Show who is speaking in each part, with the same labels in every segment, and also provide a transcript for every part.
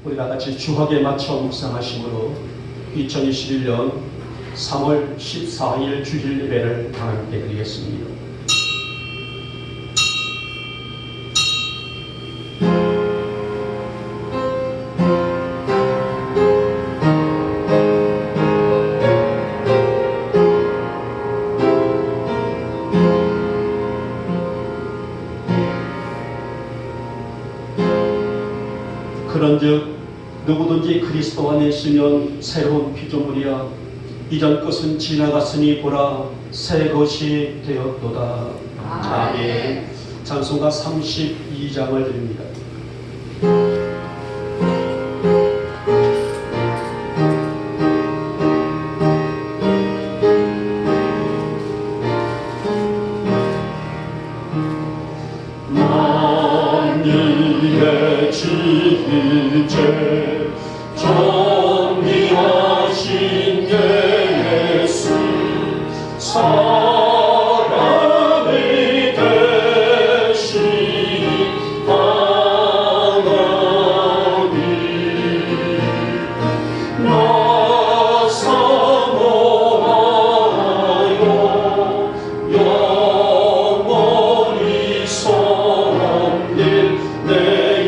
Speaker 1: 우리 다 같이 주학에 맞춰 묵상하심으로 2021년 3월 14일 주일 예배를 하나님께 드리겠습니다. 그런즉 누구든지 그리스도 안에 있으면 새로운 피조물이야. 이전 것은 지나갔으니 보라 새 것이 되었도다. 아멘. 찬송가 32장을 드립니다.
Speaker 2: 만일의 지체 정리하신 예수 사랑이 되신 하나님 나 사모하여 영원히 섬길 내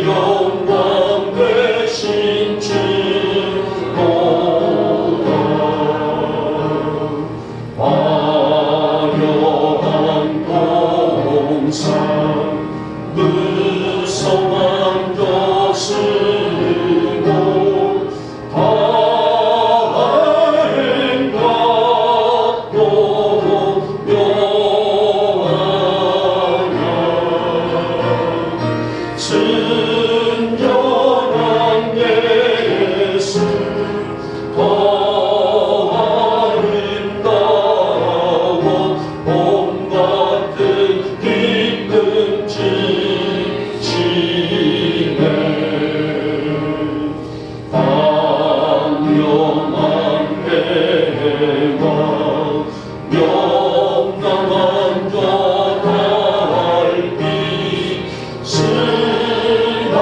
Speaker 2: 영광 되신 주로다. 화려한 공상 무성한 것으로 다행 받고 묘하냐 순전한 예수 더 아름다워 봄 같은 기쁨 지치네 광명한 해와 명랑한 저 달빛 수많은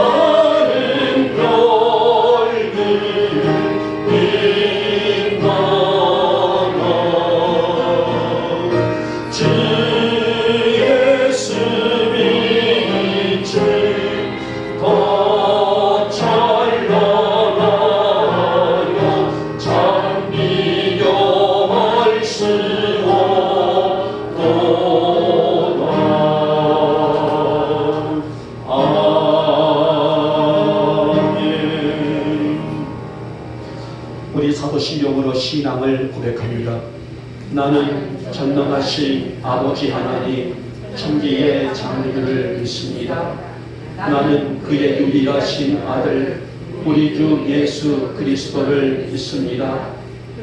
Speaker 2: 별들 빛나나 주 예수 빛을 더 찬란하여 참 비교할 수 없도다. 아멘.
Speaker 1: 우리 사도신경으로 신앙을 고백합니다. 나는 전능하신 아버지 하나님 천지의 장래를 믿습니다. 나는 그의 유일하신 아들 우리 주 예수 그리스도를 믿습니다.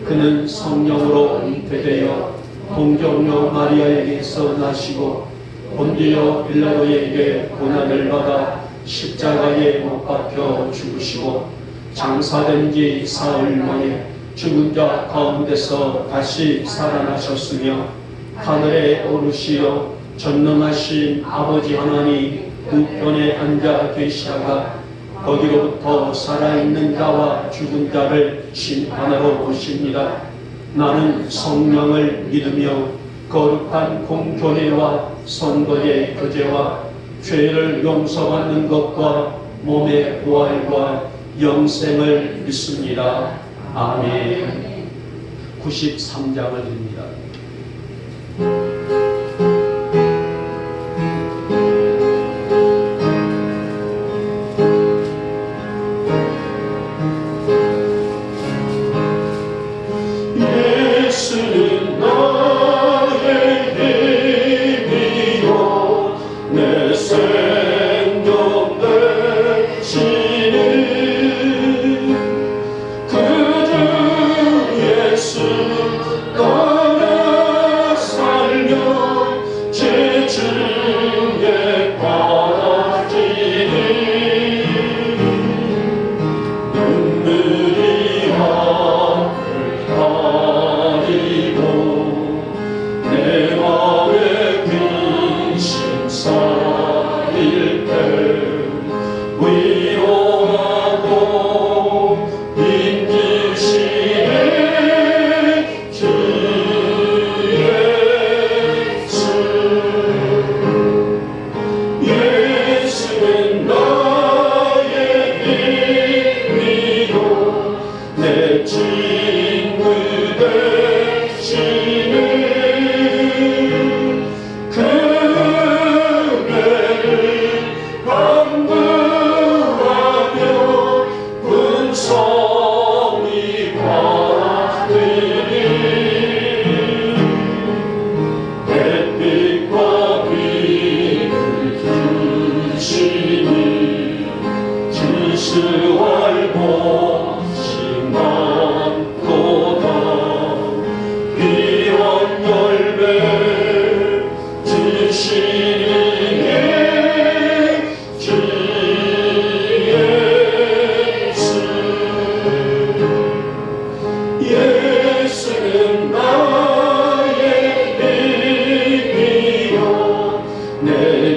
Speaker 1: 그는 성령으로 잉태되어 동정녀 마리아에게서 나시고 본디오 빌라도에게 고난을 받아 십자가에 못 박혀 죽으시고 장사된 지 사흘 만에 죽은 자 가운데서 다시 살아나셨으며 하늘에 오르시어 전능하신 아버지 하나님 우편에 앉아 계시다가 거기로부터 살아있는 자와 죽은 자를 심판하러 오십니다. 나는 성령을 믿으며 거룩한 공교회와 성도의 교제와 죄를 용서받는 것과 몸의 부활과 영생을 믿습니다. 아멘. 93장을 드립니다.
Speaker 2: 예수는 나의 힘이요 내 생명 되시는 그 주 예수 따라 살며 예비요 내 친구 되시는 그 은혜를 간구하며 분성이 받으리 햇빛과 빛을 주시니 지수할 것이 많도다 귀한 열매 주시니 주 예수는 나의 빛이요 내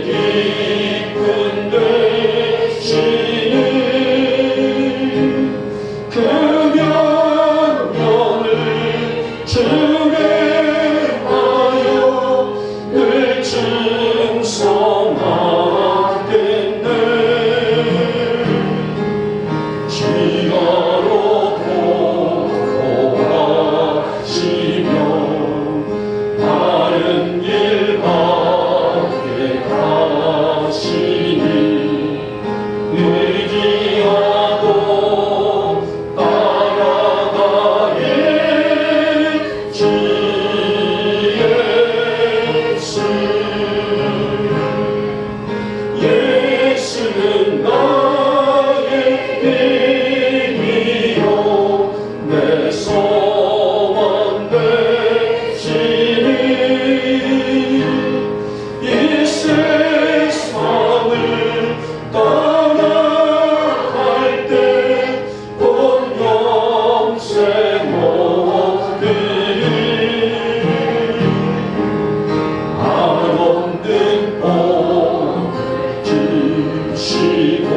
Speaker 2: 기쁨 되시는 그 명령을 주례하여 늘 충성하겠네 지하로 보호하시며 바른 길 가게 하시니 의지하고 따라가리 주 예수 예수는 나의 힘이요 내 소망 되시니 이 세상을 떠나갈 때 본 영생 얻으리 안 없는 복을 주시고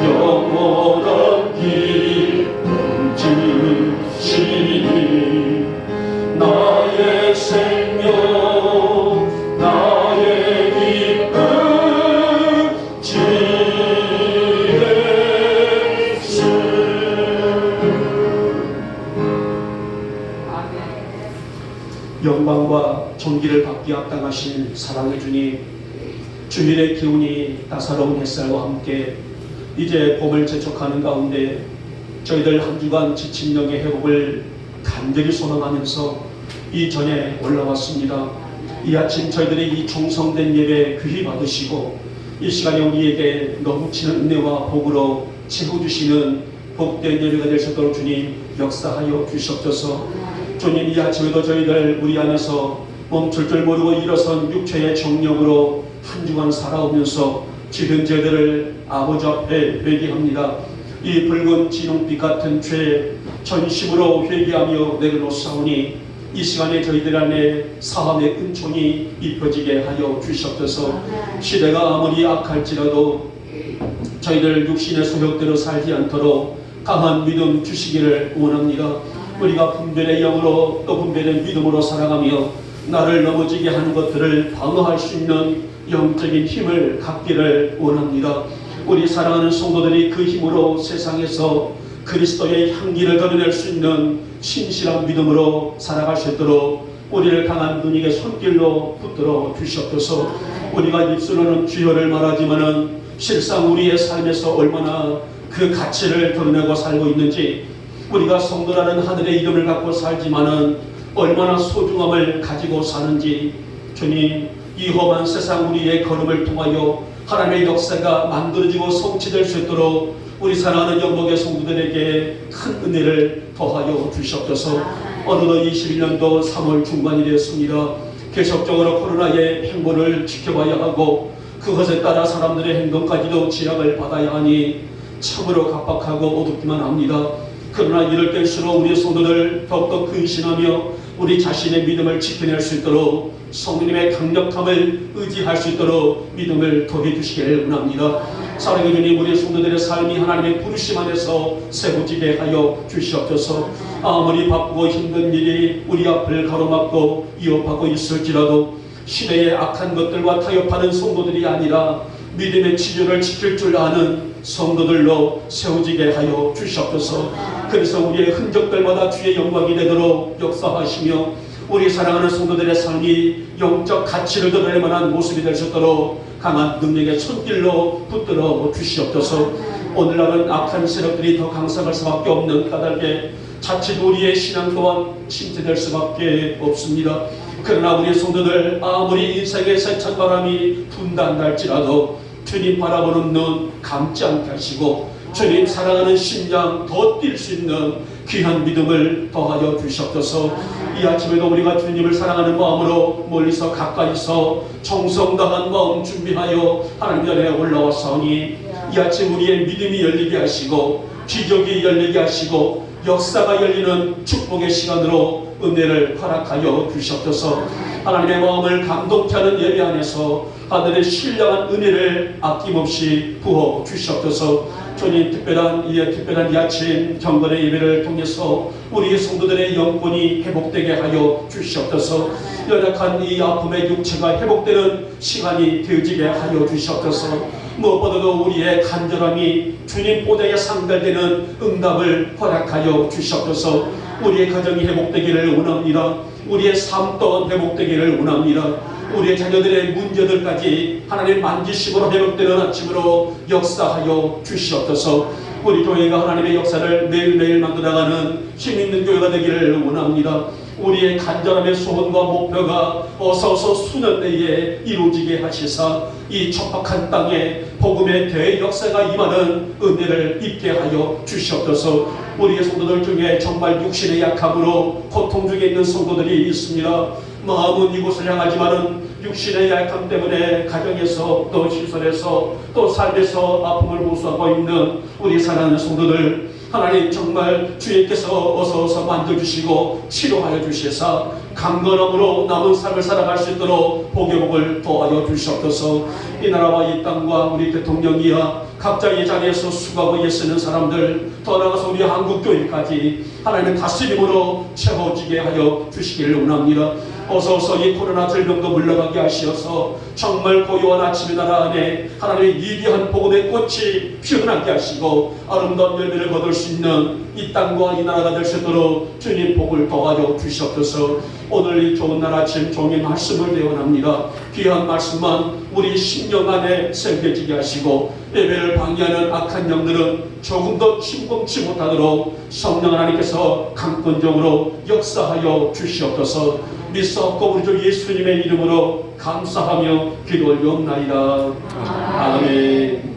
Speaker 2: 영원한 기쁨 주시니 나의 생명 나의 기쁨 주 예수
Speaker 1: 영광과 존귀를 받기 합당하신 사랑의 주님, 주일의 기운이 따사로운 햇살과 함께 이제 봄을 재촉하는 가운데 저희들 한 주간 지친 영의 회복을 간절히 소망하면서 이 전에 올라왔습니다. 이 아침 저희들이 이 충성된 예배 귀히 받으시고 이 시간에 우리에게 넘치는 은혜와 복으로 채워주시는 복된 예배가 될 수 있도록 주님 역사하여 주시옵소서. 주님, 이 아침에도 저희들 우리 안에서 멈출 줄 모르고 일어선 육체의 정력으로 한 주간 살아오면서 지금 저희들을 아버지 앞에 회개합니다. 이 붉은 진홍빛 같은 죄 전심으로 회개하며 내려놓사오니 이 시간에 저희들 안에 사함의 은총이 입혀지게 하여 주시옵소서. 시대가 아무리 악할지라도 저희들 육신의 소욕대로 살지 않도록 강한 믿음 주시기를 원합니다. 우리가 분별의 영으로 또 분별의 믿음으로 살아가며 나를 넘어지게 하는 것들을 방어할 수 있는 영적인 힘을 갖기를 원합니다. 우리 사랑하는 성도들이 그 힘으로 세상에서 그리스도의 향기를 드러낼 수 있는 신실한 믿음으로 살아갈 수 있도록 우리를 강한 분에게 손길로 붙들어 주시옵소서. 우리가 입술로는 주여를 말하지만은 실상 우리의 삶에서 얼마나 그 가치를 드러내고 살고 있는지, 우리가 성도라는 하늘의 이름을 갖고 살지만은 얼마나 소중함을 가지고 사는지, 주님, 이 험한 세상 우리의 걸음을 통하여 하나님의 역사가 만들어지고 성취될 수 있도록 우리 사랑하는 영목의 성도들에게 큰 은혜를 더하여 주시옵소서. 어느덧 21년도 3월 중반이 되었습니다. 계속적으로 코로나의 행보를 지켜봐야 하고 그것에 따라 사람들의 행동까지도 지적을 받아야 하니 참으로 각박하고 어둡기만 합니다. 그러나 이럴 때일수록 우리 성도들 더욱더 근신하며 우리 자신의 믿음을 지켜낼 수 있도록 성령님의 강력함을 의지할 수 있도록 믿음을 더해 주시기를 원합니다. 사랑의 주님, 우리 성도들의 삶이 하나님의 부르심 안에서 세워지게 하여 주시옵소서. 아무리 바쁘고 힘든 일이 우리 앞을 가로막고 위협하고 있을지라도 시대의 악한 것들과 타협하는 성도들이 아니라 믿음의 치료를 지킬 줄 아는 성도들로 세워지게 하여 주시옵소서. 그래서 우리의 흔적들마다 주의 영광이 되도록 역사하시며 우리 사랑하는 성도들의 삶이 영적 가치를 드러낼 만한 모습이 될 수 있도록 강한 능력의 손길로 붙들어 주시옵소서. 오늘날은 악한 세력들이 더 강성할 수밖에 없는 까닭에 자칫 우리의 신앙 또한 침체될 수밖에 없습니다. 그러나 우리 성도들 아무리 인생의 세찬 바람이 분다한다 할지라도 주님 바라보는 눈 감지 않게 하시고 주님 사랑하는 심장 더 뛸 수 있는 귀한 믿음을 더하여 주시옵소서. 이 아침에도 우리가 주님을 사랑하는 마음으로 멀리서 가까이서 정성당한 마음 준비하여 하나님 자리에 올라왔사오니 이 아침 우리의 믿음이 열리게 하시고 기적이 열리게 하시고 역사가 열리는 축복의 시간으로 은혜를 허락하여 주시옵소서. 하나님의 마음을 감동케 하는 예배 안에서 하늘의 신령한 은혜를 아낌없이 부어 주시옵소서. 주님 특별한 이 아침 경건의 예배를 통해서 우리 성도들의 영혼이 회복되게 하여 주시옵소서. 연약한 이 아픔의 육체가 회복되는 시간이 되어지게 하여 주시옵소서. 무엇보다도 우리의 간절함이 주님 보좌에 상달되는 응답을 허락하여 주시옵소서. 우리의 가정이 회복되기를 원합니다. 우리의 삶 또한 회복되기를 원합니다. 우리의 자녀들의 문제들까지 하나님 만지심으로 회복되는 아침으로 역사하여 주시옵소서. 우리 교회가 하나님의 역사를 매일매일 만들어가는 힘있는 교회가 되기를 원합니다. 우리의 간절함의 소원과 목표가 어서 수년 내에 이루어지게 하시사 이 척박한 땅에 복음의 대역사가 임하는 은혜를 입게 하여 주시옵소서. 우리의 성도들 중에 정말 육신의 약함으로 고통 중에 있는 성도들이 있습니다. 마음은 이곳을 향하지만은 육신의 약함 때문에 가정에서 또 시설에서 또 삶에서 아픔을 호소하고 있는 우리 사랑하는 성도들 하나님 정말 주님께서 어서 만져주시고 치료하여 주시사 강건함으로 남은 삶을 살아갈 수 있도록 복의 복을 도와여 주시옵소서. 이 나라와 이 땅과 우리 대통령이야 각자의 자리에서 수고하고 애쓰는 사람들 더 나아가서 우리 한국교회까지 하나님의 다스림으로 채워지게 하여 주시기를 원합니다. 어서 이 코로나 질병도 물러가게 하시어서 정말 고요한 아침의 나라 안에 하나님의 위대한 복음의 꽃이 피어나게 하시고 아름다운 열매를 거둘 수 있는 이 땅과 이 나라가 될 수 있도록 주님 복을 더하여 주시옵소서. 오늘 이 좋은 날 아침 종의 말씀을 대원합니다. 귀한 말씀만 우리 심령 안에 새겨지게 하시고 예배를 방해하는 악한 영들은 조금 더 침범치 못하도록 성령 하나님께서 강권적으로 역사하여 주시옵소서. 믿사옵고 우리 주 예수님의 이름으로 감사하며 기도 올리옵나이다. 아멘.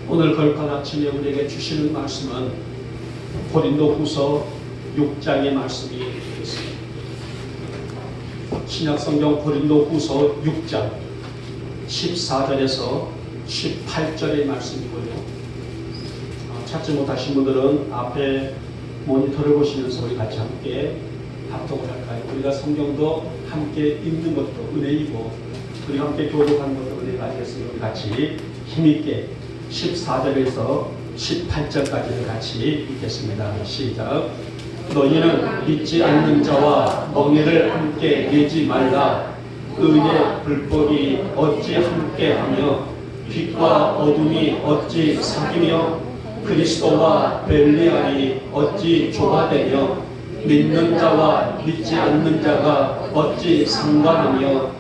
Speaker 1: 오늘 걸판 아침에 우리에게 주시는 말씀은 고린도후서 6장의 말씀이 있습니다. 신약성경 고린도후서 6장 14절에서 18절의 말씀이고요. 찾지 못하신 분들은 앞에 모니터를 보시면서 우리 같이 함께 합독을 할까요? 우리가 성경도 함께 읽는 것도 은혜이고 우리 함께 교독하는 것도 은혜가 아니겠습니까? 우리 같이 힘있게 14절에서 18절까지를 같이 읽겠습니다. 시작. 너희는 믿지 않는 자와 멍에를 함께 내지 말라. 의의 불법이 어찌 함께하며 빛과 어둠이 어찌 사귀며 그리스도와 벨리알이 어찌 조화되며 믿는 자와 믿지 않는 자가 어찌 상관하며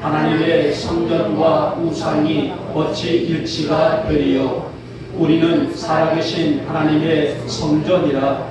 Speaker 1: 하나님의 성전과 우상이 어찌 일치가 되리요. 우리는 살아계신 하나님의 성전이라.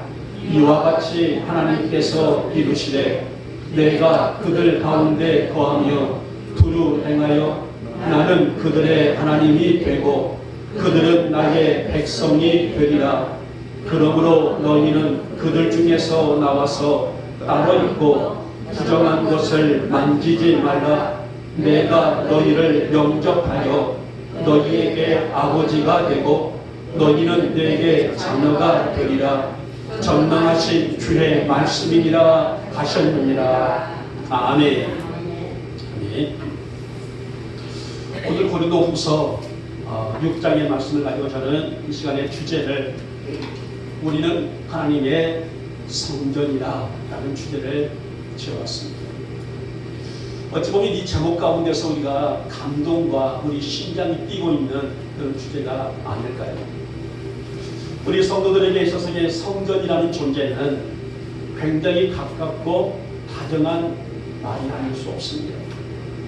Speaker 1: 이와 같이 하나님께서 이루시되 내가 그들 가운데 거하며 두루 행하여 나는 그들의 하나님이 되고 그들은 나의 백성이 되리라. 그러므로 너희는 그들 중에서 나와서 따로 있고 부정한 것을 만지지 말라. 내가 너희를 영접하여 너희에게 아버지가 되고 너희는 내게 자녀가 되리라. 전능하신 주의 말씀이니라 하셨느니라. 아멘. 아멘. 오늘 고린도후서 6장의 말씀을 가지고 저는 이 시간의 주제를 우리는 하나님의 성전이다 라는 주제를 지어왔습니다. 어찌 보면 이 제목 가운데서 우리가 감동과 우리 심장이 뛰고 있는 그런 주제가 아닐까요? 우리 성도들에게 있어서의 성전이라는 존재는 굉장히 가깝고 다정한 말이 아닐 수 없습니다.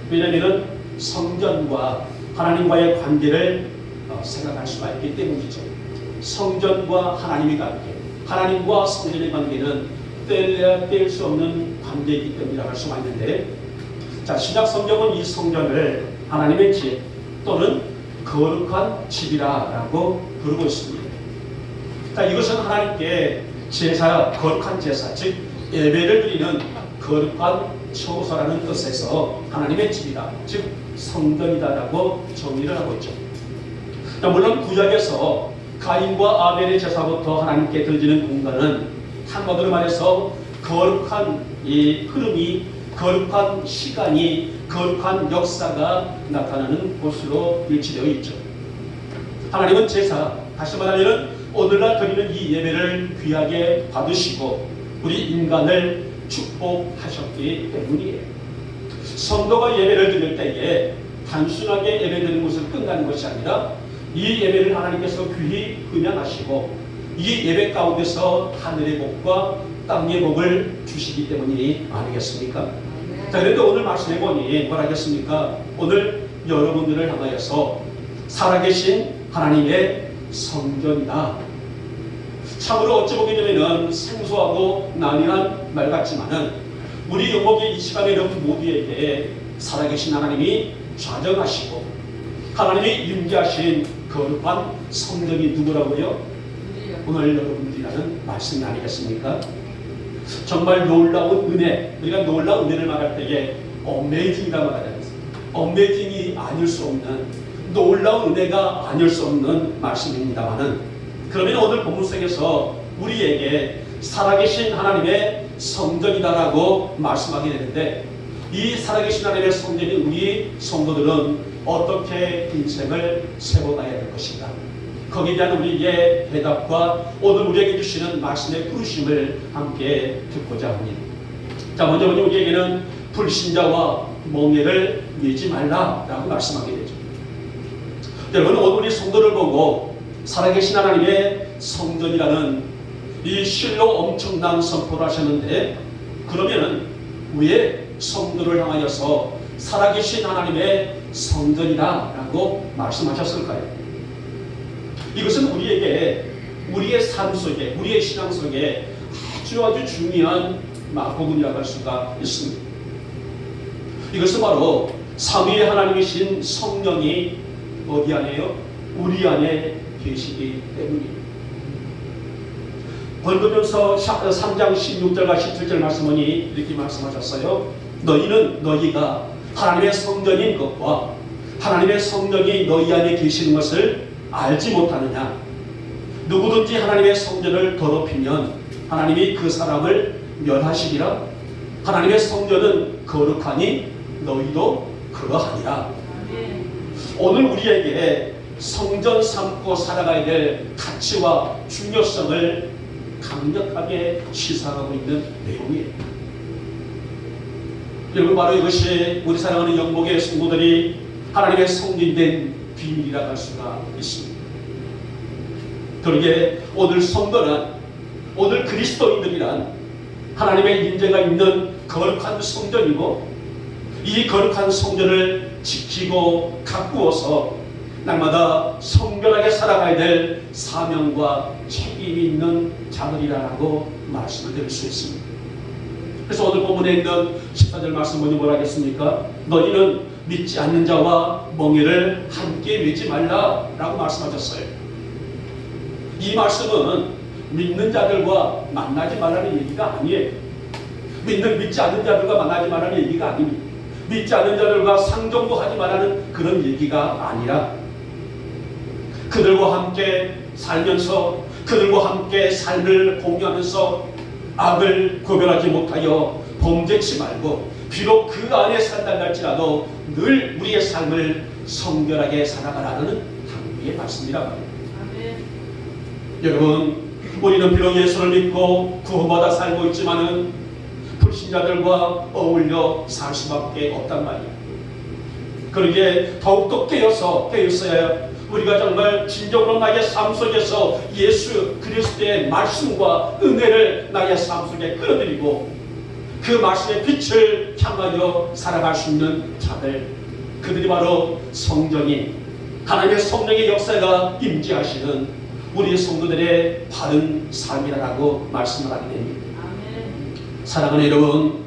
Speaker 1: 왜냐하면 성전과 하나님과의 관계를 생각할 수가 있기 때문이죠. 성전과 하나님의 관계, 하나님과 성전의 관계는 뗄래야 뗄 수 없는 관계이기 때문이라고 할 수가 있는데, 자, 신약 성경은 이 성전을 하나님의 집 또는 거룩한 집이라고 부르고 있습니다. 자, 이것은 하나님께 제사, 거룩한 제사, 즉 예배를 드리는 거룩한 처소라는 뜻에서 하나님의 집이다, 즉 성전이다라고 정의를 하고 있죠. 자, 물론 구약에서 가인과 아벨의 제사부터 하나님께 드려지는 공간은 한마디로 말해서 거룩한 이 흐름이, 거룩한 시간이, 거룩한 역사가 나타나는 곳으로 일치되어 있죠. 하나님은 제사, 다시 말하면 오늘날 드리는 이 예배를 귀하게 받으시고 우리 인간을 축복하셨기 때문이에요. 성도가 예배를 드릴 때에 단순하게 예배드리는 것을 끝나는 것이 아니라 이 예배를 하나님께서 귀히 흠양하시고 이 예배 가운데서 하늘의 복과 땅의 복을 주시기 때문이 아니겠습니까? 자, 그런데 오늘 말씀해 보니 뭐라 하겠습니까? 오늘 여러분들을 향하여서 살아계신 하나님의 성전이다. 참으로 어찌 보게 되면 생소하고 난해한 말 같지만은 우리 영목의 이 시간에 여러분 모두에게 살아계신 하나님이 좌정하시고 하나님이 임재하신 거룩한 성전이 누구라고요? 오늘 여러분들이라는 말씀이 아니겠습니까? 정말 놀라운 은혜, 우리가 놀라운 은혜를 말할 때에 어메이징이라고 말하잖아요. 어메이징이 아닐 수 없는, 놀라운 은혜가 아닐 수 없는 말씀입니다만은, 그러면 오늘 본문 속에서 우리에게 살아계신 하나님의 성전이다라고 말씀하게 되는데, 이 살아계신 하나님의 성전이 우리 성도들은 어떻게 인생을 세워가야 될 것인가? 거기에 대한 우리의 대답과 오늘 우리에게 주시는 말씀의 부르심을 함께 듣고자 합니다. 자, 먼저 우리에게는 불신자와 멍에를 매지 말라라고 말씀하게 되죠. 여러분, 오늘 우리 성도를 보고 살아계신 하나님의 성전이라는 이 실로 엄청난 선포를 하셨는데, 그러면은 왜 성도를 향하여서 살아계신 하나님의 성전이다라고 말씀하셨을까요? 이것은 우리에게, 우리의 삶 속에, 우리의 신앙 속에 아주 중요한 부분이라고 할 수가 있습니다. 이것은 바로 삼위의 하나님이신 성령이 어디 안에요? 우리 안에 계시기 때문입니다. 고린도전서 3장 16절과 17절 말씀하니 이렇게 말씀하셨어요. 너희가 하나님의 성전인 것과 하나님의 성령이 너희 안에 계시는 것을 알지 못하느냐? 누구든지 하나님의 성전을 더럽히면 하나님이 그 사람을 멸하시리라. 하나님의 성전은 거룩하니 너희도 그러하니라. 오늘 우리에게 성전 삼고 살아가야 될 가치와 중요성을 강력하게 시사하고 있는 내용이에요. 여러분, 바로 이것이 우리 사랑하는 영목의 성도들이 하나님의 성전된 비밀이라고 할 수가 있습니다. 그러게 오늘 성도는, 오늘 그리스도인들이란 하나님의 임재가 있는 거룩한 성전이고, 이 거룩한 성전을 지키고 가꾸어서 날마다 성결하게 살아가야 될 사명과 책임이 있는 자들이라고 말씀을 드릴 수 있습니다. 그래서 오늘 본문에 있는 14절 말씀 뭐라 하겠습니까? 너희는 믿지 않는 자와 멍에를 함께 매지 말라라고 말씀하셨어요. 이 말씀은 믿는 자들과 만나지 말라는 얘기가 아니에요. 믿지 않는 자들과 만나지 말라는 얘기가 아닙니다. 믿지 않는 자들과 상종도 하지 말라는 그런 얘기가 아니라, 그들과 함께 살면서 그들과 함께 삶을 공유하면서 악을 구별하지 못하여 범죄치 말고 비록 그 안에 산다 할지라도 늘 우리의 삶을 성결하게 살아가라는 당부의 말씀이란 말입니다. 여러분, 우리는 비록 예수를 믿고 구원받아 살고 있지만은 불신자들과 어울려 살 수밖에 없단 말이에요. 그러기에 더욱더 깨어서야 우리가 정말 진정으로 나의 삶 속에서 예수 그리스도의 말씀과 은혜를 나의 삶 속에 끌어들이고 그 말씀의 빛을 향하여 살아갈 수 있는 자들, 그들이 바로 성전이 하나님의 성령의 역사가 임재하시는 우리 성도들의 바른 삶이라고 말씀을 하게 됩니다. 사랑하는 여러분,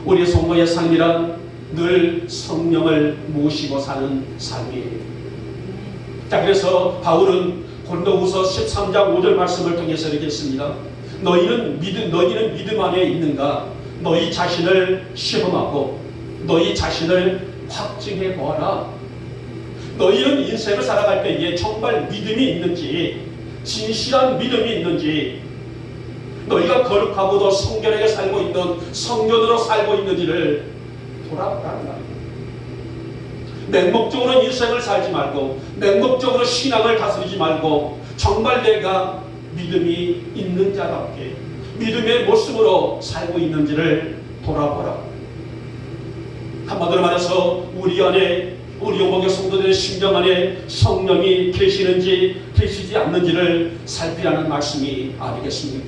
Speaker 1: 우리 성도의 삶이란 늘 성령을 모시고 사는 삶이에요. 자, 그래서 바울은 고린도후서 13장 5절 말씀을 통해서 이렇게 했습니다. 너희는 믿음 안에 있는가? 너희 자신을 시험하고 너희 자신을 확증해 보아라. 너희는 인생을 살아갈 때에 정말 믿음이 있는지, 진실한 믿음이 있는지, 너희가 거룩하고도 성결하게 살고 있는 성전으로 살고 있는지를 돌아보라는 말입니다. 맹목적으로 인생을 살지 말고, 맹목적으로 신앙을 다스리지 말고, 정말 내가 믿음이 있는 자답게 믿음의 모습으로 살고 있는지를 돌아보라. 한마디로 말해서 우리 안에, 우리 영광의 성도들의 심정 안에 성령이 계시는지 계시지 않는지를 살피라는 말씀이 아니겠습니까?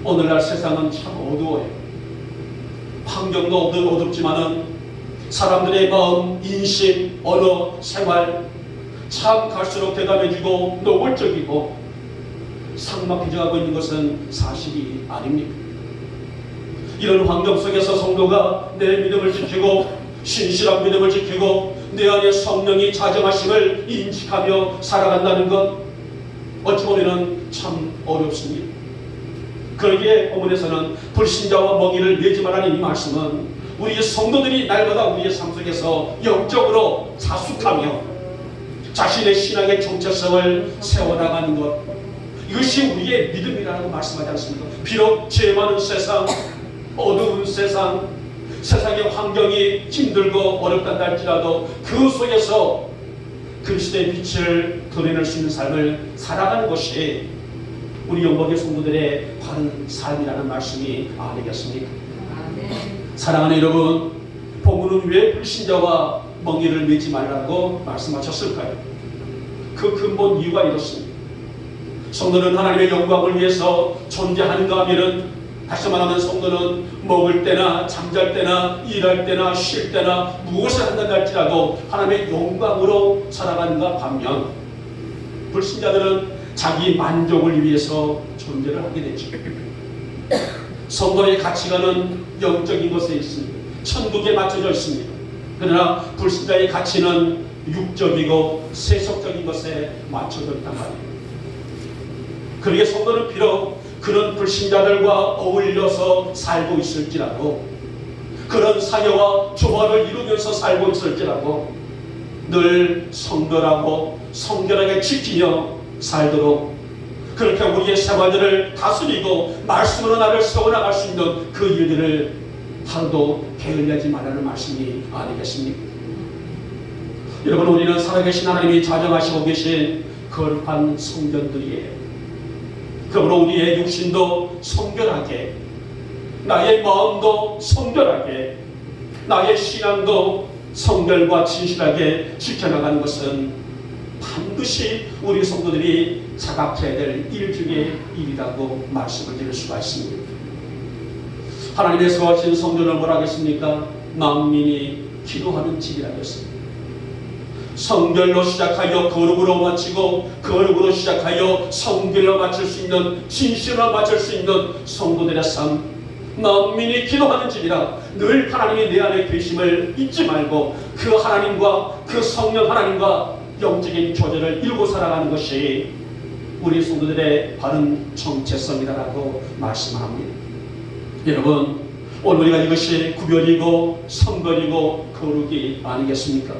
Speaker 1: 오늘날 세상은 참 어두워요. 환경도 어둡지만은 사람들의 마음, 인식, 언어, 생활 참 갈수록 대담해지고 노골적이고 삭막해져가고 있는 것은 사실이 아닙니까? 이런 환경 속에서 성도가 내 믿음을 지키고 신실한 믿음을 지키고 내 안에 성령이 자정하심을 인식하며 살아간다는 것, 어찌 보면 참 어렵습니다. 그러기에 본문에서는 불신자와 먹이를 매지 말라는 이 말씀은 우리 성도들이 날마다 우리의 삶 속에서 영적으로 자숙하며 자신의 신앙의 정체성을 세워나가는 것, 이것이 우리의 믿음이라고 말씀하지 않습니까? 비록 죄 많은 세상, 어두운 세상, 세상의 환경이 힘들고 어렵다 할지라도 그 속에서 그리스도의 빛을 드러낼 수 있는 삶을 살아가는 것이 우리 영광의 성도들의 바른 삶이라는 말씀이 아니겠습니까? 사랑하는 여러분, 본문은 왜 불신자와 멍에를 매지 말라고 말씀하셨을까요? 그 근본 이유가 이렇습니다. 성도는 하나님의 영광을 위해서 존재하는가 하면은, 다시 말하면 성도는 먹을 때나 잠잘 때나 일할 때나 쉴 때나 무엇을 한다 할지라도 하나님의 영광으로 살아가는가 반면, 불신자들은 자기 만족을 위해서 존재를 하게 되죠. 성도의 가치관은 영적인 것에 있습니다. 천국에 맞춰져 있습니다. 그러나 불신자의 가치는 육적이고 세속적인 것에 맞춰져 있단 말이에요. 그러기에 성도는 비록 그런 불신자들과 어울려서 살고 있을지라도, 그런 사녀와 조화를 이루면서 살고 있을지라도 늘 성결하고 성결하게 지키며 살도록, 그렇게 우리의 생활들을 다스리고 말씀으로 나를 세워나갈 수 있는 그 일들을 하루도 게을리하지 말라는 말씀이 아니겠습니까? 여러분, 우리는 살아계신 하나님이 자정하시고 계신 거룩한 성전들이에요. 그러므로 우리의 육신도 성결하게, 나의 마음도 성결하게, 나의 신앙도 성결과 진실하게 지켜나가는 것은 반드시 우리 성도들이 자각해야 될 일 중에 일이라고 말씀을 드릴 수가 있습니다. 하나님의 거하신 성전을 뭐라 하겠습니까? 만민이 기도하는 집이라고 했습니다. 성결로 시작하여 거룩으로 마치고, 거룩으로 시작하여 성결로 마칠 수 있는, 진실로 마칠 수 있는 성도들의 삶, 만민이 기도하는 집이라 늘 하나님이 내 안에 계심을 잊지 말고 그 하나님과, 그 성령 하나님과 영적인 교제를 이루고 살아가는 것이 우리 성도들의 바른 정체성이라고 말씀합니다. 여러분, 오늘 우리가 이것이 구별이고 성결이고 거룩이 아니겠습니까?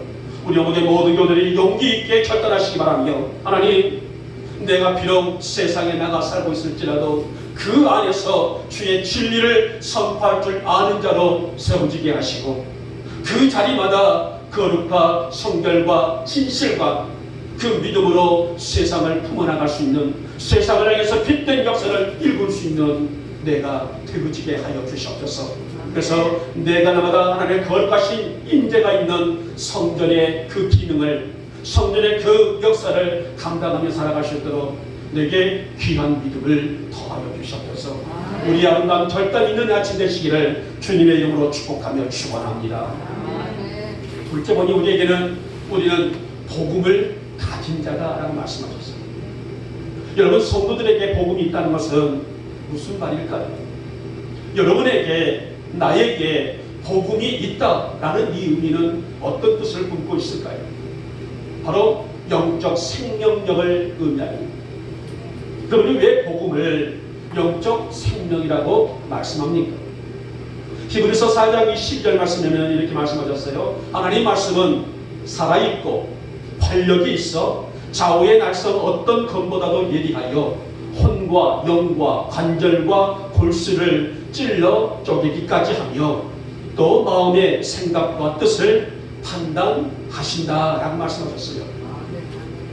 Speaker 1: 우리 영혼의 모든 교들이 용기 있게 결단하시기 바라며, 하나님, 내가 비록 세상에 나가 살고 있을지라도 그 안에서 주의 진리를 선포할 줄 아는 자로 세워지게 하시고 그 자리마다 거룩과 성결과 진실과 그 믿음으로 세상을 품어나갈 수 있는, 세상을 향해서 빛된 역사를 읽을 수 있는 내가 되어지게 하여 주시옵소서. 그래서 내가 나마다 하나님의 거룩하신 임재가 있는 성전의 그 기능을, 성전의 그 역사를 감당하며 살아갈 수 있도록 내게 귀한 믿음을 더하여 주시옵소서. 우리 아름다운 절단 있는 아침 되시기를 주님의 이름으로 축복하며 축원합니다. 둘째 보니 우리는 복음을 가진 자다라고 말씀하셨어요. 여러분, 성도들에게 복음이 있다는 것은 무슨 말일까요? 여러분에게, 나에게 복음이 있다라는 이 의미는 어떤 뜻을 품고 있을까요? 바로 영적 생명력을 의미합니다. 그러면 왜 복음을 영적 생명이라고 말씀합니까? 히브리서 4장 12절 말씀에는 이렇게 말씀하셨어요. 하나님 말씀은 살아있고 활력이 있어 좌우의 날선 어떤 검보다도 예리하여 혼과 영과 관절과 골수를 찔러 쪼개기까지 하며 또 마음의 생각과 뜻을 판단하신다라고 말씀하셨어요.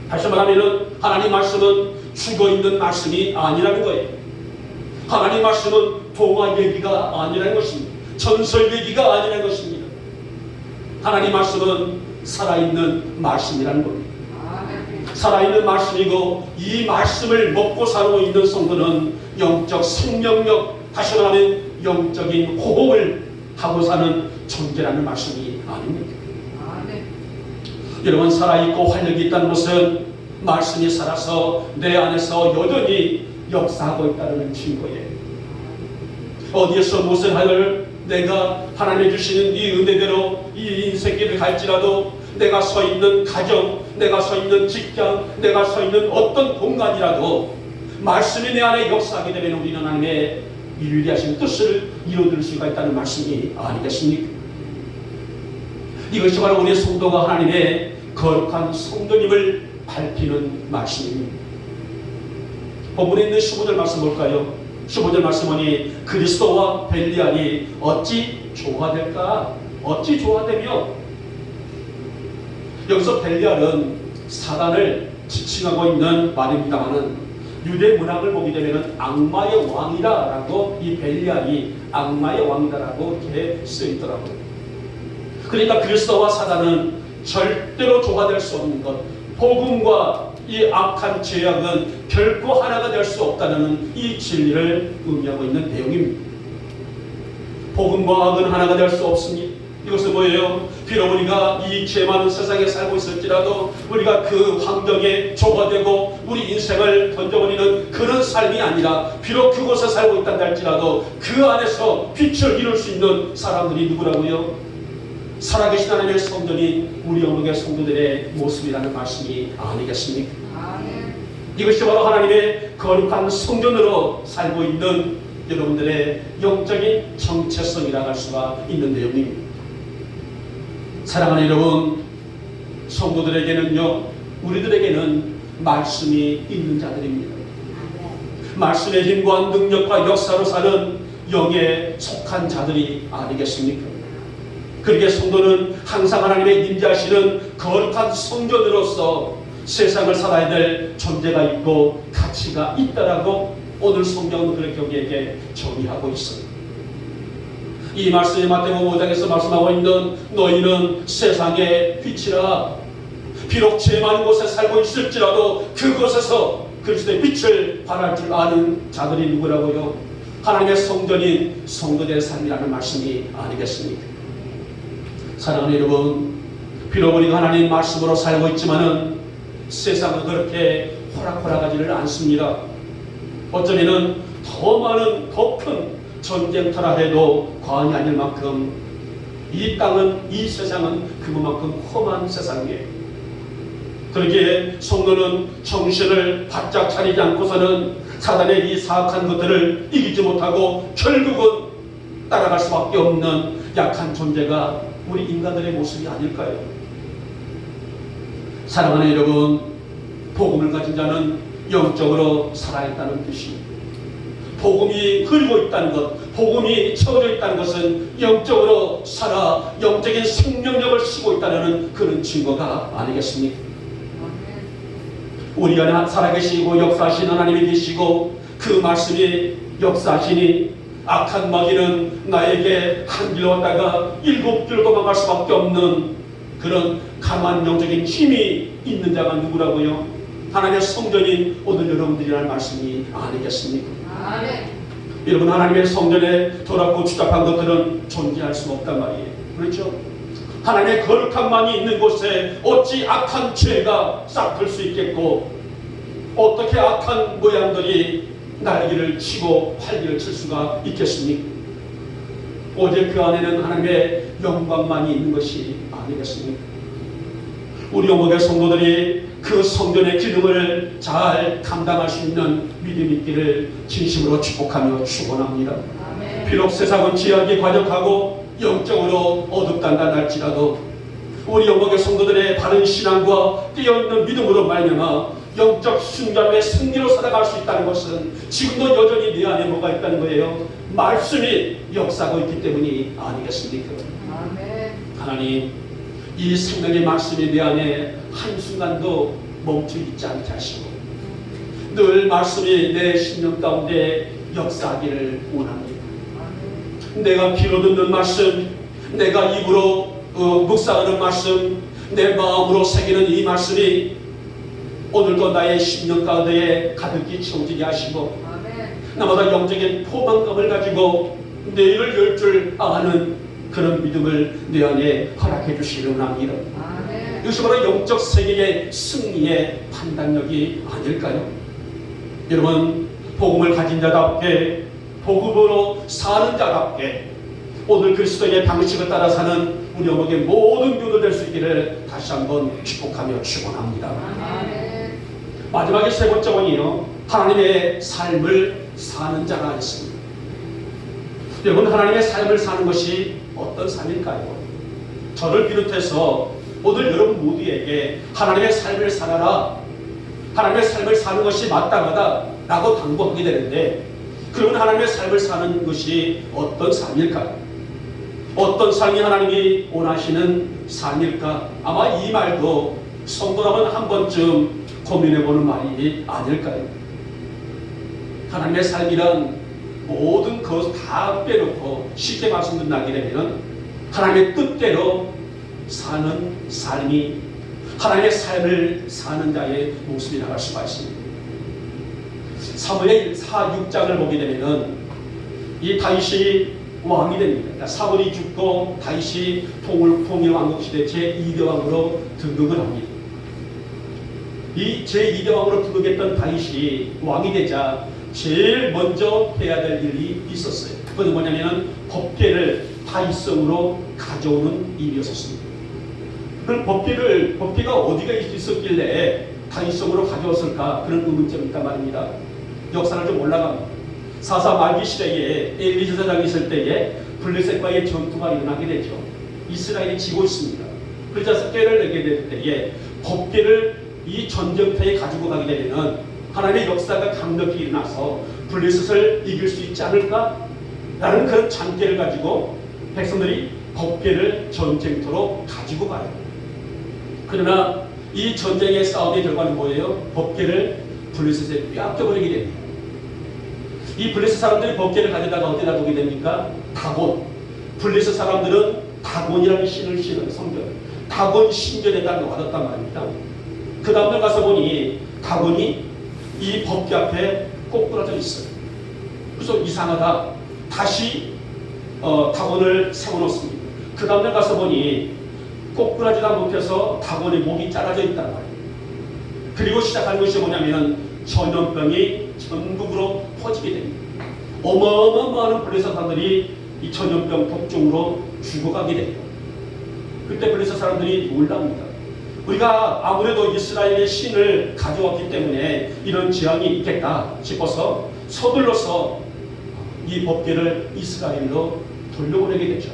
Speaker 1: 다시 말하면 하나님 말씀은 죽어있는 말씀이 아니라는 거예요. 하나님 말씀은 동화 얘기가 아니라는 것입니다. 전설 얘기가 아니라는 것입니다. 하나님 말씀은 살아있는 말씀이라는 겁니다. 살아있는 말씀이고 이 말씀을 먹고 살고 있는 성도는 영적 생명력, 다시 말하면 영적인 호흡을 하고 사는 존재라는 말씀이 아닙니까? 여러분, 살아있고 활력이 있다는 것은 말씀이 살아서 내 안에서 여전히 역사하고 있다는 증거예요. 어디에서 무엇을 하여 내가 하나님이 주시는 이 은혜대로 이 인생길을 갈지라도 내가 서 있는 가정, 내가 서 있는 직장, 내가 서 있는 어떤 공간이라도 말씀이 내 안에 역사하게 되면 우리는 하나님의 일위하신 뜻을 이루어들 수가 있다는 말씀이 아니겠습니까? 이것이 바로 우리 성도가 하나님의 거룩한 성도님을 밝히는 말씀입니다. 본문에 있는 15절 말씀 볼까요? 15절 말씀 보니 그리스도와 벨리알이 어찌 조화될까? 어찌 조화되며? 여기서 벨리알은 사단을 지칭하고 있는 말입니다만은 유대 문학을 보게 되면 악마의 왕이다라고, 이 벨리알이 악마의 왕이다라고 이렇게 쓰여있더라고요. 그러니까 그리스도와 사단은 절대로 조화될 수 없는 것, 복음과 이 악한 죄악은 결코 하나가 될 수 없다는 이 진리를 의미하고 있는 내용입니다. 복음과 악은 하나가 될 수 없습니다. 이것은 뭐예요? 비록 우리가 이 죄 많은 세상에 살고 있을지라도 우리가 그 환경에 조화되고 우리 인생을 던져버리는 그런 삶이 아니라, 비록 그곳에 살고 있다 할지라도 그 안에서 빛을 이룰 수 있는 사람들이 누구라고요? 살아계신 하나님의 성전이 우리 영역의 성도들의 모습이라는 말씀이 아니겠습니까? 이것이 바로 하나님의 거룩한 성전으로 살고 있는 여러분들의 영적인 정체성이라고 할 수가 있는 내용입니다. 사랑하는 여러분, 성도들에게는요, 우리들에게는 말씀이 있는 자들입니다. 말씀의 힘과 능력과 역사로 사는 영에 속한 자들이 아니겠습니까? 그러기에 성도는 항상 하나님의 임재하시는 거룩한 성전으로서 세상을 살아야 될 존재가 있고 가치가 있다라고 오늘 성경은 그렇게 우리에게 정의하고 있습니다. 이 말씀이 마태복음 5장에서 말씀하고 있는 너희는 세상의 빛이라. 비록 죄 많은 곳에 살고 있을지라도 그곳에서 그리스도의 빛을 발할 줄 아는 자들이 누구라고요? 하나님의 성전인 성도들의 삶이라는 말씀이 아니겠습니까? 사랑하는 여러분, 비록 우리가 하나님 말씀으로 살고 있지만은 세상은 그렇게 호락호락하지를 않습니다. 어쩌면은 더 많은 더 큰 전쟁터라 해도 과언이 아닐 만큼 이 땅은, 이 세상은 그만큼 험한 세상이에요. 그러기에 성도는 정신을 바짝 차리지 않고서는 사단의 이 사악한 것들을 이기지 못하고 결국은 따라갈 수밖에 없는 약한 존재가 우리 인간들의 모습이 아닐까요? 사랑하는 여러분, 복음을 가진 자는 영적으로 살아있다는 뜻입니다. 복음이 흐르고 있다는 것, 복음이 채워져 있다는 것은 영적으로 살아 영적인 생명력을 쓰고 있다는 그런 증거가 아니겠습니까? 우리 안에 살아계시고 역사하시는 하나님이 계시고 그 말씀이 역사하시니 악한 마귀는 나에게 한 길로 왔다가 7길로 도망갈 수밖에 없는 그런 강한 영적인 힘이 있는 자가 누구라고요? 하나님의 성전인 오늘 여러분들이라는 말씀이 아니겠습니까?
Speaker 3: 아멘.
Speaker 1: 여러분, 하나님의 성전에 더럽고 추잡한 것들은 존재할 수 없단 말이에요. 그렇죠? 하나님의 거룩함만이 있는 곳에 어찌 악한 죄가 싹틀 수 있겠고, 어떻게 악한 모양들이 날개를 치고 활기를 칠 수가 있겠습니까? 오직 그 안에는 하나님의 영광만이 있는 것이 아니겠습니까? 우리 오목의 성도들이 그 성전의 기능을 잘 감당할 수 있는 믿음이 있기를 진심으로 축복하며 축원합니다.
Speaker 3: 아멘.
Speaker 1: 비록 세상은 지하게 과적하고 영적으로 어둡단다 할지라도 우리 오목의 성도들의 바른 신앙과 뛰어있는 믿음으로 말미암아 영적 순간의 승리로 살아갈 수 있다는 것은 지금도 여전히 내 안에 뭐가 있다는 거예요? 말씀이 역사하고 있기 때문이 아니겠습니까?
Speaker 3: 아멘.
Speaker 1: 하나님, 이 생명의 말씀이 내 안에 한순간도 멈춰 있지 않게 하시고 늘 말씀이 내 심령 가운데 역사하기를 원합니다. 내가 귀로 듣는 말씀, 내가 입으로 묵상하는 말씀, 내 마음으로 새기는 이 말씀이 오늘도 나의 심령 가운데에 가득히 채워지게 하시고
Speaker 3: 아멘.
Speaker 1: 나마다 영적인 포만감을 가지고 내일을 열 줄 아는 그런 믿음을 내 안에 허락해 주시기를 합니다.
Speaker 3: 아멘.
Speaker 1: 이것이 바로 영적 세계의 승리의 판단력이 아닐까요? 여러분, 복음을 가진 자답게, 복음으로 사는 자답게 오늘 그리스도의 방식을 따라 사는 우리 어머니의 모든 교도 될 수 있기를 다시 한번 축복하며 축원합니다.
Speaker 3: 아멘.
Speaker 1: 마지막에 세 번째 원이요, 하나님의 삶을 사는 자가 있습니다. 여러분, 하나님의 삶을 사는 것이 어떤 삶일까요? 저를 비롯해서 오늘 여러분 모두에게 하나님의 삶을 살아라, 하나님의 삶을 사는 것이 마땅하다 라고 당부하게 되는데, 그러면 하나님의 삶을 사는 것이 어떤 삶일까요? 어떤 삶이 하나님이 원하시는 삶일까? 아마 이 말도 성도라면 한 번쯤 고민해보는 말이 아닐까요? 하나님의 삶이란 모든 것을 다 빼놓고 쉽게 말씀드리게 되면 하나님의 뜻대로 사는 삶이 하나님의 삶을 사는 자의 모습이 나갈 수가 있습니다. 사무엘 6장을 보게 되면 이 다윗이 왕이 됩니다. 그러니까 사울이 죽고 다윗이 통일 왕국 시대 제2대 왕으로 등극을 합니다. 이 제2대 왕으로 등극했던 다윗이 왕이 되자 제일 먼저 해야 될 일이 있었어요. 그건 뭐냐면 법궤를 다윗성으로 가져오는 일이었습니다. 그럼 법궤가 어디가 있었길래 다윗성으로 가져왔을까? 그런 의문점이 있단 말입니다. 역사를 좀 올라갑니다. 사사 말기 시대에 엘리 제사장이 있을 때에 블레셋과의 전투가 일어나게 되죠. 이스라엘이 지고 있습니다. 그래서 꾀를 내게 될 때에 법궤를 이 전쟁터에 가지고 가게 되면 하나님의 역사가 강력히 일어나서 블레셋을 이길 수 있지 않을까? 라는 그런 장기를 가지고 백성들이 법궤를 전쟁터로 가지고 가요. 그러나 이 전쟁의 싸움의 결과는 뭐예요? 법궤를 블레셋에 빼앗겨버리게 됩니다. 이 블레셋 사람들이 법궤를 가져다가 어디다 두게 됩니까? 다곤. 블레셋 사람들은 다곤이라는 신을 신은 성전, 다곤 신전에다 놓아뒀단 말입니다. 그 다음날 가서 보니 다곤이 이 법궤 앞에 꼬꾸라져 있어요. 그래서 이상하다. 다시 다곤을 세워놓습니다. 그 다음날 가서 보니 꼬꾸라지다 못해서 다곤의 목이 잘라져 있단 말이에요. 그리고 시작한 것이 뭐냐면 전염병이 전국으로 퍼지게 됩니다. 어마어마한 블레셋 사람들이 이 전염병 독종으로 죽어가게 돼요. 그때 블레셋 사람들이 놀랍니다. 우리가 아무래도 이스라엘의 신을 가져왔기 때문에 이런 재앙이 있겠다 싶어서 서둘러서 이 법궤를 이스라엘로 돌려보내게 되죠.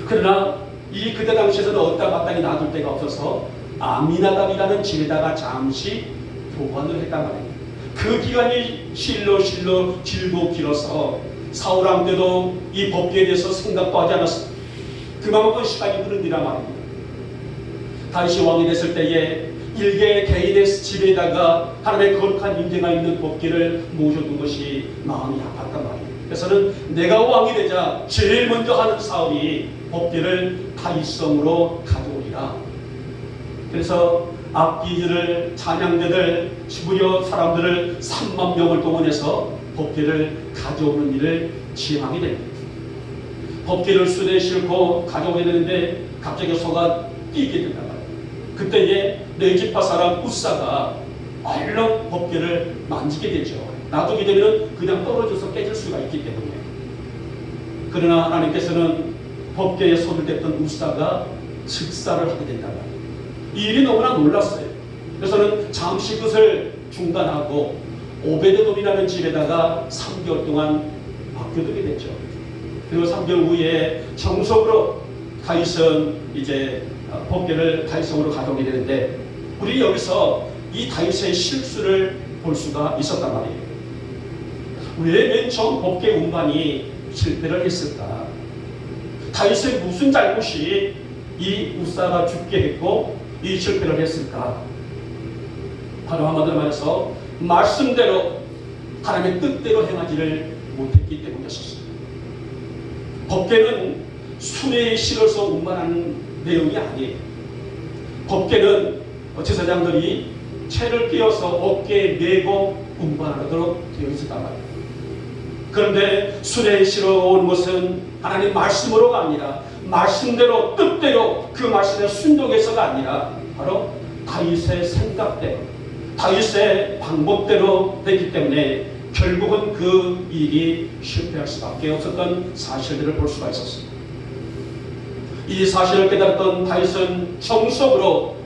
Speaker 1: 그러나 이 그때 당시에서는 어디다 마땅히 놔둘 데가 없어서 아미나답이라는 집에다가 잠시 보관을 했단 말이에요. 그 기간이 실로 길고 길어서 사울 왕 때도 이 법계에 대해서 생각도 하지 않았습니다. 그만큼 시간이 흐른이란 말입니다. 다윗이 왕이 됐을 때에 일개 개인의 집에다가 하나님의 거룩한 임재가 있는 법궤를 모셔둔 것이 마음이 아팠단 말이에요. 그래서는 내가 왕이 되자 제일 먼저 하는 사울이 법궤를 다윗성으로 가져오리라. 그래서 악기들을 찬양대들 무려 사람들을 3만 명을 동원해서 법궤를 가져오는 일을 지향하게 됩니다. 법궤를 수레에 싣고 가져오게 되는데 갑자기 소가 뛰게 된다 말이에요. 그때에 레기파 사람 우사가 얼른 법궤를 만지게 되죠. 놔두게 되면 그냥 떨어져서 깨질 수가 있기 때문에. 그러나 하나님께서는 법궤에 손을 댔던 우사가 즉사를 하게 된다 말이에요. 이 일이 너무나 놀랐어요. 그래서는 잠시 그것을 중단하고 오베드돔이라는 집에다가 3개월 동안 맡겨두게 됐죠. 그리고 3개월 후에 정석으로 다윗은 이제 법궤를 다윗성으로 가져오게 되는데, 우리 여기서 이 다윗의 실수를 볼 수가 있었단 말이에요. 왜 맨 처음 법궤 운반이 실패를 했을까? 다윗의 무슨 잘못이 이 우사가 죽게 했고 이 실패를 했을까? 바로 한마디로 말해서 말씀대로 하나님의 뜻대로 행하지를 못했기 때문이었습니다. 법궤는 수레에 실어서 운반하는 내용이 아니에요. 법궤는 제사장들이 채를 끼워서 어깨에 메고 운반하도록 되어 있었단 말이에요. 그런데 수레에 실어온 것은 하나님 말씀으로가 아니라 말씀대로 뜻대로 그 말씀에 순종해서가 아니라 바로 다윗의 생각대로 다윗의 방법대로 됐기 때문에 결국은 그 일이 실패할 수밖에 없었던 사실들을 볼 수가 있었습니다. 이 사실을 깨달았던 다윗은 정석으로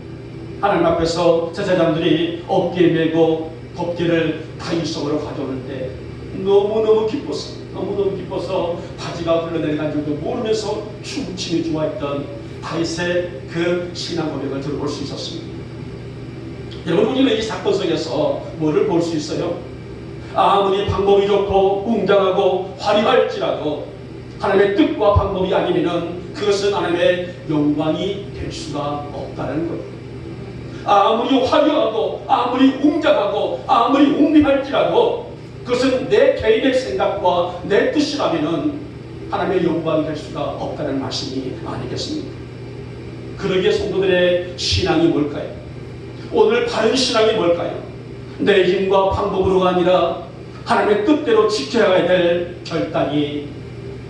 Speaker 1: 하나님 앞에서 제사장들이 어깨에 메고 법궤를 다윗성으로 가져오는데 너무너무 기뻐서 바지가 흘러내리는 줄도 모르면서 춤춤이 좋아했던 다윗의 그 신앙 고백을 들어볼 수 있었습니다. 여러분, 우리는 이 사건 속에서 뭐를 볼 수 있어요? 아무리 방법이 좋고 웅장하고 화려할지라도 하나님의 뜻과 방법이 아니면 그것은 하나님의 영광이 될 수가 없다는 거예요. 아무리 화려하고 아무리 웅장하고 아무리 웅림할지라도 그것은 내 개인의 생각과 내 뜻이라면 하나님의 영광이 될 수가 없다는 말씀이 아니겠습니까? 그러기에 성도들의 신앙이 뭘까요? 오늘 바른 신앙이 뭘까요? 내 힘과 방법으로가 아니라 하나님의 뜻대로 지켜야 될 결단이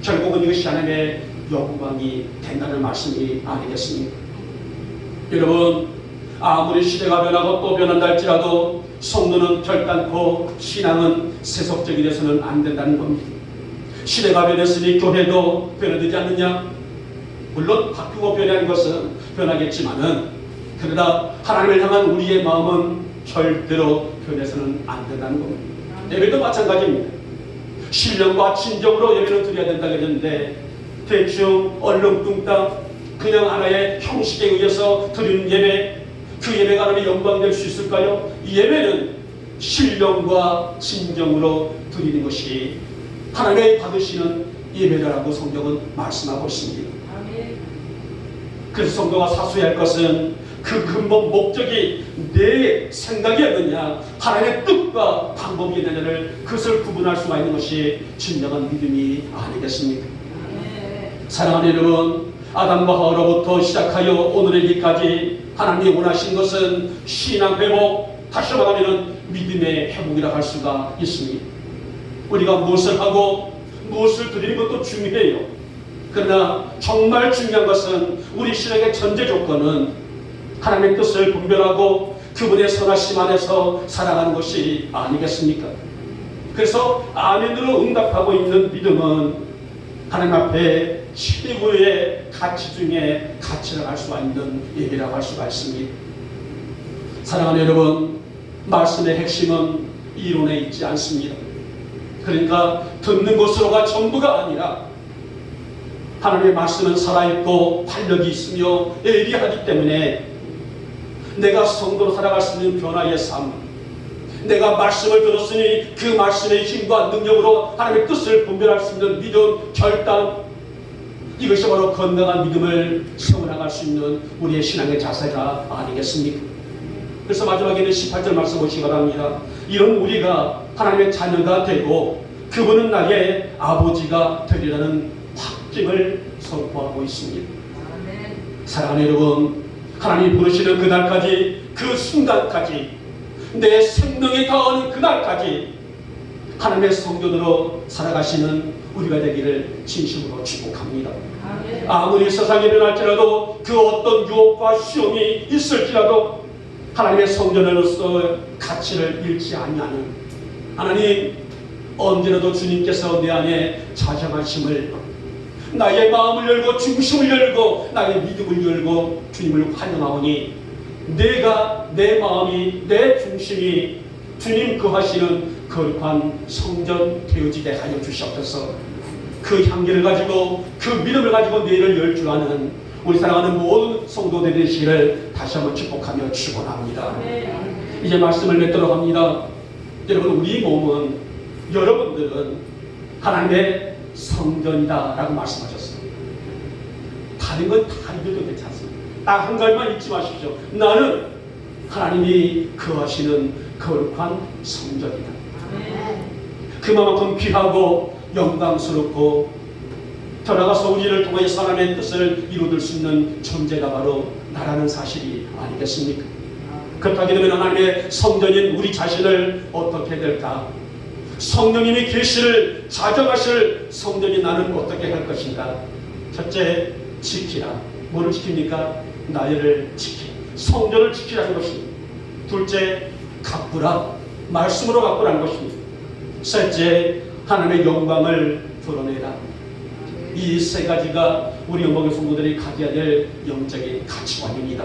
Speaker 1: 결국은 이것이 하나님의 영광이 된다는 말씀이 아니겠습니까? 여러분, 아무리 시대가 변하고 또 변한다 할지라도 성도는 결단코 신앙은 세속적이 돼서는 안 된다는 겁니다. 시대가 변했으니 교회도 변화되지 않느냐? 물론 바뀌고 변하는 것은 변하겠지만은 그러나 하나님을 향한 우리의 마음은 절대로 변해서는 안 된다는 겁니다. 예배도 마찬가지입니다. 신령과 진정으로 예배를 드려야 된다 그랬는데 대충 얼렁뚱땅 그냥 하나의 형식에 의해서 드리는 예배, 그 예배가 하나님의 영광이 될 수 있을까요? 이 예배는 신령과 진정으로 드리는 것이 하나님의 받으시는 예배라고 성경은 말씀하고 있습니다. 그래서 성도가 사수해야 할 것은 그 근본 목적이 내 생각이었느냐 하나님의 뜻과 방법이 있느냐를 그것을 구분할 수가 있는 것이 진정한 믿음이 아니겠습니까? 사랑하는 여러분, 아담과 하와로부터 시작하여 오늘에기까지 하나님이 원하신 것은 신앙 회복, 다시 말하면 믿음의 회복이라 할 수가 있습니다. 우리가 무엇을 하고 무엇을 드리는 것도 중요해요. 그러나 정말 중요한 것은 우리 신앙의 전제 조건은 하나님의 뜻을 분별하고 그분의 선하심 안에서 살아가는 것이 아니겠습니까? 그래서 아멘으로 응답하고 있는 믿음은 하나님 앞에 최고의 가치 중에 가치를 알 수가 있는 얘기라고 할 수가 있습니다. 사랑하는 여러분, 말씀의 핵심은 이론에 있지 않습니다. 그러니까 듣는 것으로가 전부가 아니라 하나님의 말씀은 살아있고 활력이 있으며 예리하기 때문에 내가 성도로 살아갈 수 있는 변화의 삶, 내가 말씀을 들었으니 그 말씀의 힘과 능력으로 하나님의 뜻을 분별할 수 있는 믿음, 결단, 이것이 바로 건강한 믿음을 세워나갈 수 있는 우리의 신앙의 자세가 아니겠습니까? 그래서 마지막에는 18절 말씀 보시기 바랍니다. 이런 우리가 하나님의 자녀가 되고 그분은 나의 아버지가 되리라는 확증을 선포하고 있습니다.
Speaker 3: 아멘.
Speaker 1: 사랑하는 여러분, 하나님이 부르시는 그날까지, 그 순간까지, 내 생명이 다하는 그날까지 하나님의 성전으로 살아가시는 우리가 되기를 진심으로 축복합니다.
Speaker 3: 아멘.
Speaker 1: 아무리 세상이 일어날지라도 그 어떤 유혹과 시험이 있을지라도 하나님의 성전으로서 가치를 잃지 아니하는 하나님, 언제라도 주님께서 내 안에 자정하심을, 나의 마음을 열고 중심을 열고 나의 믿음을 열고 주님을 환영하오니 내가, 내 마음이, 내 중심이 주님 거하시는 거룩한 성전 되어지게 하여 주시옵소서. 그 향기를 가지고 그 믿음을 가지고 내일을 열 줄 아는 우리 사랑하는 모든 성도들 되시기를 다시 한번 축복하며 축원합니다. 이제 말씀을 맺도록 합니다. 여러분, 우리 몸은, 여러분들은 하나님의 성전이다 라고 말씀하셨어요. 다른 건 다 잊어도 괜찮습니다. 딱 한 가지만 잊지 마십시오. 나는 하나님이 거하시는 거룩한 성전이다. 그만큼 귀하고 영광스럽고 더 나아가서 우리를 통해 하나님의 뜻을 이루어질 수 있는 존재가 바로 나라는 사실이 아니겠습니까? 그렇게 되면 하나님의 성전인 우리 자신을 어떻게 해야 될까? 성령님이 계시를 자정하실 성전이 나는 어떻게 할 것인가? 첫째, 지키라. 뭐를 지킵니까? 나를 지키, 성전을 지키라는 것입니다. 둘째, 가꾸라. 말씀으로 가꾸라는 것입니다. 셋째, 하나님의 영광을 드러내라. 이 세 가지가 우리 영광의 성도들이 가져야 될 영적인 가치관입니다.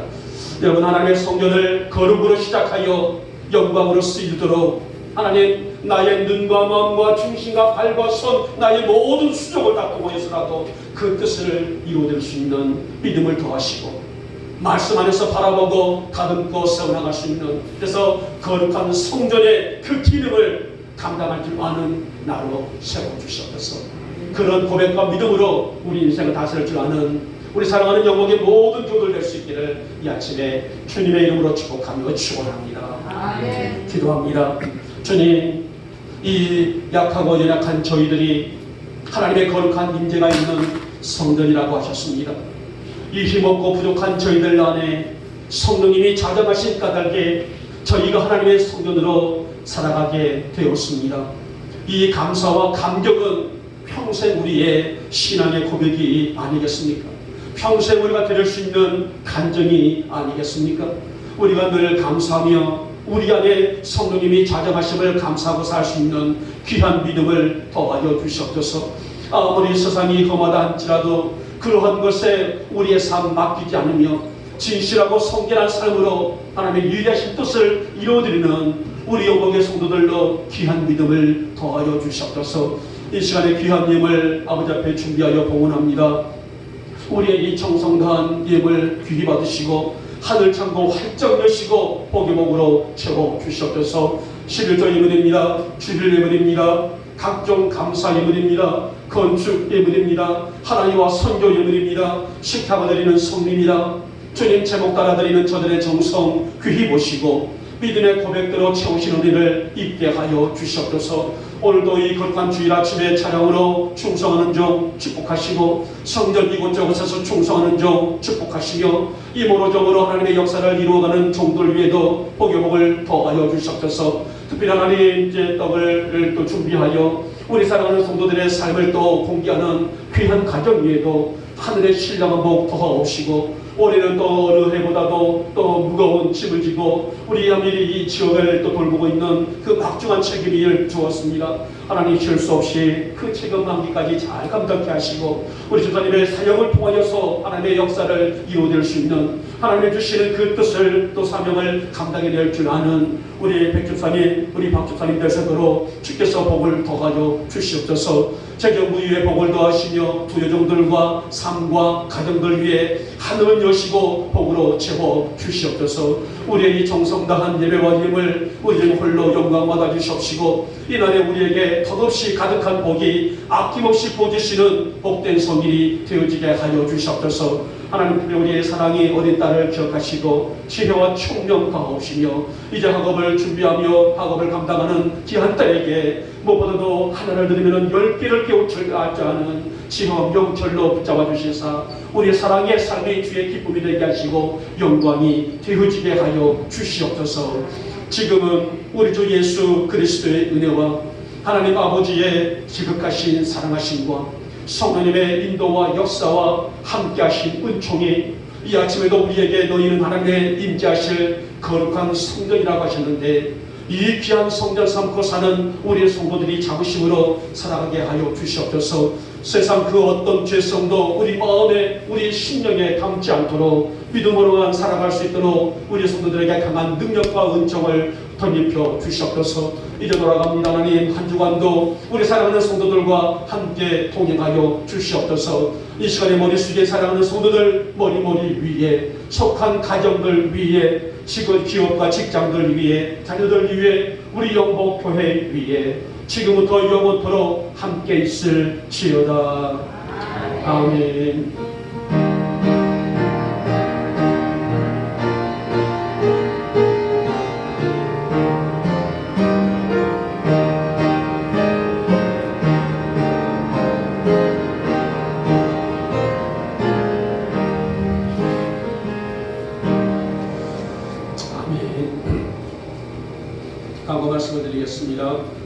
Speaker 1: 여러분, 하나님의 성전을 거룩으로 시작하여 영광으로 쓰이도록 하나님, 나의 눈과 마음과 중심과 발과 손, 나의 모든 수족을 다 동원해서라도 그 뜻을 이루어낼 수 있는 믿음을 더하시고 말씀 안에서 바라보고 다듬고 세워나갈 수 있는, 그래서 거룩한 성전의 그 기능을 감당할 줄 아는 나로 세워주시옵소서. 그런 고백과 믿음으로 우리 인생을 다스릴 줄 아는 우리 사랑하는 영광의 모든 교들 될 수 있기를 이 아침에 주님의 이름으로 축복하며 축원합니다.
Speaker 3: 아멘.
Speaker 1: 기도합니다. 주님, 이 약하고 연약한 저희들이 하나님의 거룩한 임재가 있는 성전이라고 하셨습니다. 이 힘없고 부족한 저희들 안에 성령님이 자정하신 까닭에 저희가 하나님의 성전으로 살아가게 되었습니다. 이 감사와 감격은 평생 우리의 신앙의 고백이 아니겠습니까? 평생 우리가 드릴 수 있는 간증이 아니겠습니까? 우리가 늘 감사하며 우리 안에 성령님이 자정하심을 감사하고 살 수 있는 귀한 믿음을 더하여 주시옵소서. 아무리 세상이 험하다 할지라도 그러한 것에 우리의 삶 맡기지 않으며 진실하고 성결한 삶으로 하나님의 위대하신 뜻을 이루어드리는 우리 영광의 성도들로 귀한 믿음을 더하여 주시옵소서. 이 시간에 귀한 예물 아버지 앞에 준비하여 봉헌합니다. 우리의 이 정성다한 예물 귀히 받으시고 하늘 창고 활짝 여시고 복의 복으로 채워 주시옵소서. 11조 예물입니다. 주일 예물입니다. 각종 감사 예물입니다. 건축 예물입니다. 하나님과 선교 예물입니다. 식탁을 드리는 성립입니다. 주님 제목 따라 드리는 저들의 정성 귀히 보시고 믿음의 고백대로 채우시는 은혜를 입게 하여 주시옵소서. 오늘도 이 거룩한 주일 아침에 찬양으로 충성하는 종 축복하시고 성전 이곳저곳에서 충성하는 종 축복하시며 이모로저모로 하나님의 역사를 이루어가는 종들 위에도 복의 복을 더하여 주시옵소서. 특별히 하나님 이제 떡을 또 준비하여 우리 사랑하는 성도들의 삶을 또 공개하는 귀한 가정 위에도 하늘의 신령한 복 더하옵시고 올해는 또 어느 해보다도 또 무거운 짐을 지고 우리 아밀이 이 지역을 또 돌보고 있는 그 막중한 책임을 주었습니다. 하나님 쉴 수 없이 그 책임 만기까지 잘 감당케 하시고 우리 집사님의 사역을 통하여서 하나님의 역사를 이루어낼 수 있는 하나님이 주시는 그 뜻을 또 사명을 감당해낼 줄 아는 우리 백집사님, 우리 박집사님 되시도록 주께서 복을 더하여 주시옵소서. 재경부위에 복을 더하시며 부여종들과 삶과 가정들 위해 하늘은 여시고 복으로 채워 주시옵소서. 우리의 이 정성다한 예배와 힘을 우리 중 홀로 영광 받아 주시옵시고 이날에 우리에게 덧없이 가득한 복이 아낌없이 부어주시는 복된 성일이 되어지게 하여 주시옵소서. 하나님께 우리의 사랑이 어린 딸을 기억하시고 지혜와 총명 다하옵시며 이제 학업을 준비하며 학업을 감당하는 귀한 딸에게 무엇보다도 하나를 드리면 10개를 깨우칠 알지 않은 지혜와 명철로 붙잡아 주시사 우리의 사랑의 삶의 주의 기쁨이 되게 하시고 영광이 되어지게 하여 주시옵소서. 지금은 우리 주 예수 그리스도의 은혜와 하나님 아버지의 지극하신 사랑하심과 성령님의 인도와 역사와 함께하신 은총이 이 아침에도 우리에게 너희는 하나님의 임재하실 거룩한 성전이라고 하셨는데 이 귀한 성전 삼고 사는 우리의 성도들이 자부심으로 살아가게 하여 주시옵소서. 세상 그 어떤 죄성도 우리 마음에 우리 심령에 담지 않도록 믿음으로만 살아갈 수 있도록 우리 성도들에게 강한 능력과 은총을 덧입혀 주시옵소서. 이제 돌아갑니다. 하나님 한 주간도 우리 사랑하는 성도들과 함께 동행하여 주시옵소서. 이 시간에 머리 숙여 사랑하는 성도들 머리 위에 속한 가정들 위에 지금 기업과 직장들 위에 자녀들 위에 우리 영복교회 위에 지금부터 영원토록 함께 있을지어다. 아멘. 강고 말씀을 드리겠습니다.